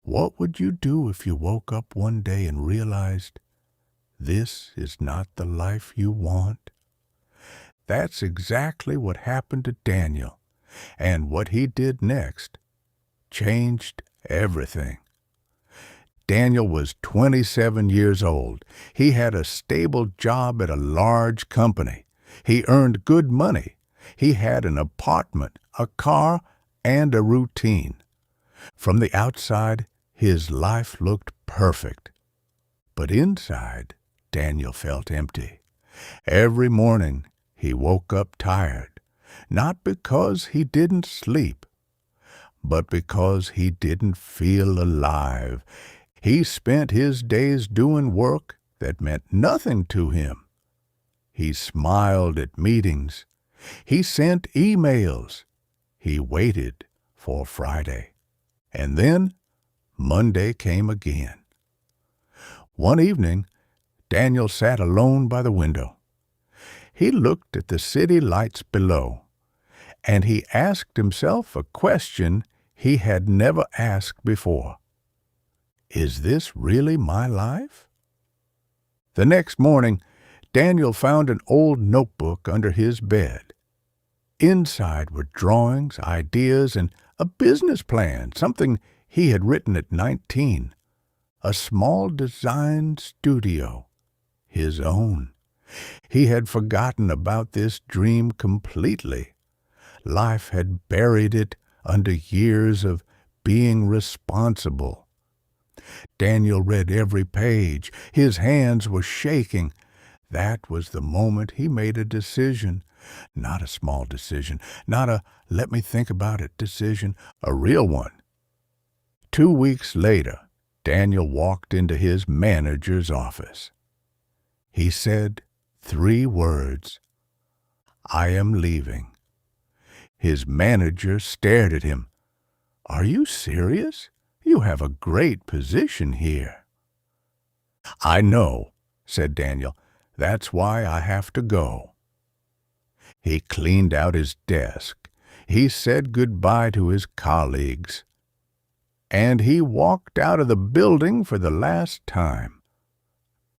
What would you do if you woke up one day and realized this is not the life you want? That's exactly what happened to Daniel, and what he did next changed everything. Daniel was 27 years old. He had a stable job at a large company. He earned good money. He had an apartment, a car, and a routine. From the outside, his life looked perfect. But inside, Daniel felt empty. Every morning, he woke up tired, not because he didn't sleep, but because he didn't feel alive. He spent his days doing work that meant nothing to him. He smiled at meetings. He sent emails. He waited for Friday. And then Monday came again. One evening, Daniel sat alone by the window. He looked at the city lights below, and he asked himself a question he had never asked before. Is this really my life? The next morning, Daniel found an old notebook under his bed. Inside were drawings, ideas, and a business plan, something he had written at 19. A small design studio, his own. He had forgotten about this dream completely. Life had buried it under years of being responsible. Daniel read every page. His hands were shaking. That was the moment he made a decision. Not a small decision, not a let me think about it decision, a real one. 2 weeks later, Daniel walked into his manager's office. He said 3 words, "I am leaving." His manager stared at him. "Are you serious? You have a great position here." "I know," said Daniel. "That's why I have to go." He cleaned out his desk. He said goodbye to his colleagues. And he walked out of the building for the last time.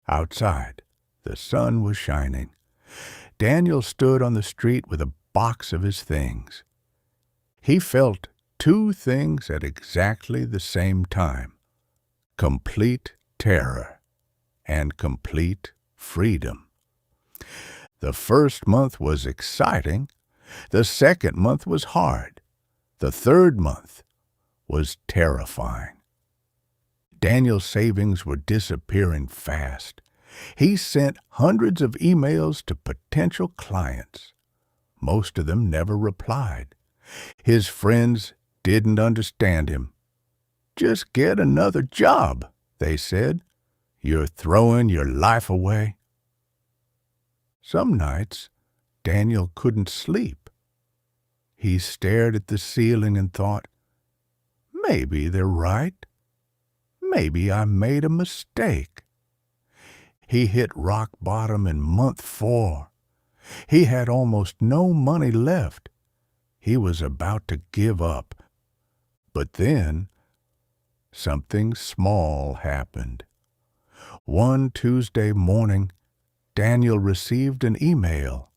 Outside, the sun was shining. Daniel stood on the street with a box of his things. He felt 2 things at exactly the same time: complete terror and complete freedom. The first month was exciting. The second month was hard. The third month was terrifying. Daniel's savings were disappearing fast. He sent hundreds of emails to potential clients. Most of them never replied. His friends didn't understand him. "Just get another job," they said. "You're throwing your life away." Some nights, Daniel couldn't sleep. He stared at the ceiling and thought, maybe they're right. Maybe I made a mistake. He hit rock bottom in month 4. He had almost no money left. He was about to give up. But then, something small happened. One Tuesday morning, Daniel received an email.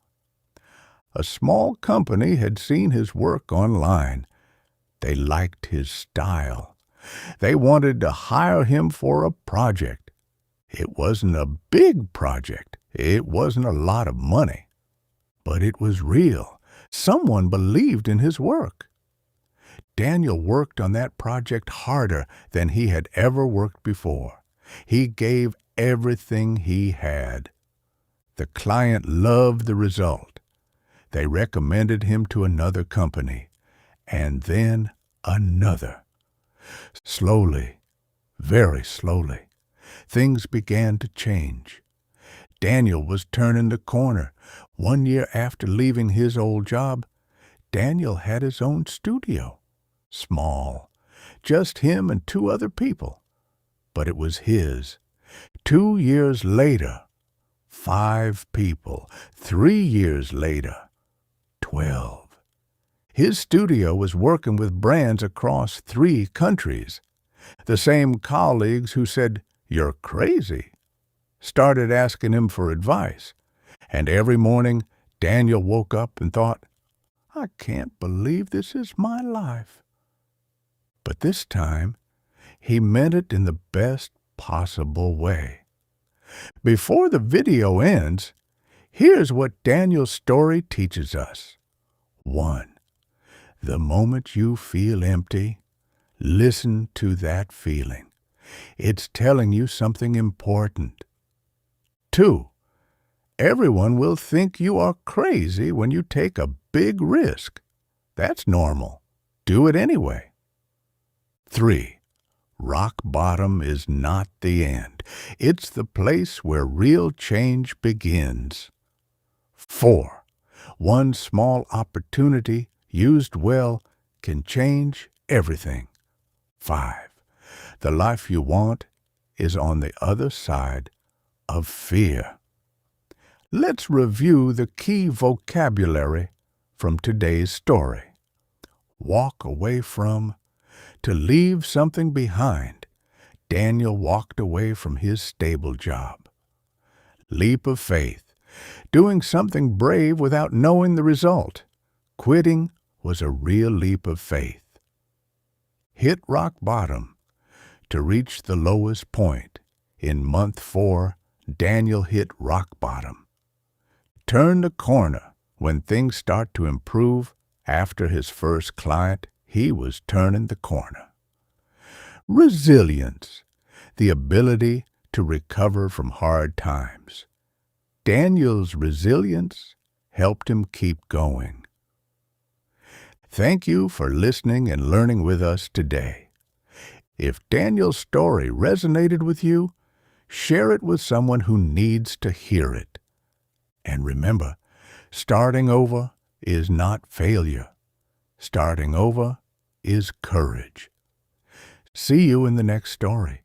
A small company had seen his work online. They liked his style. They wanted to hire him for a project. It wasn't a big project. It wasn't a lot of money. But it was real. Someone believed in his work. Daniel worked on that project harder than he had ever worked before. He gave everything he had. The client loved the result. They recommended him to another company, and then another. Slowly, very slowly, things began to change. Daniel was turning the corner. 1 year after leaving his old job, Daniel had his own studio. Small, just him and 2 other people. But it was his. 2 years later, 5 people. 3 years later, 12. His studio was working with brands across 3 countries. The same colleagues who said, "You're crazy," started asking him for advice. And every morning, Daniel woke up and thought, "I can't believe this is my life." But this time, he meant it in the best possible way. Before the video ends, here's what Daniel's story teaches us. 1. The moment you feel empty, listen to that feeling. It's telling you something important. 2. Everyone will think you are crazy when you take a big risk. That's normal. Do it anyway. 3. Rock bottom is not the end. It's the place where real change begins. 4. One small opportunity used well can change everything. 5. The life you want is on the other side of fear. Let's review the key vocabulary from today's story. Walk away from, to leave something behind. Daniel walked away from his stable job. Leap of faith, doing something brave without knowing the result. Quitting was a real leap of faith. Hit rock bottom, to reach the lowest point. In month 4, Daniel hit rock bottom. Turn the corner, when things start to improve. After his first client, he was turning the corner. Resilience, the ability to recover from hard times. Daniel's resilience helped him keep going. Thank you for listening and learning with us today. If Daniel's story resonated with you, share it with someone who needs to hear it. And remember, starting over is not failure. Starting over is courage. See you in the next story.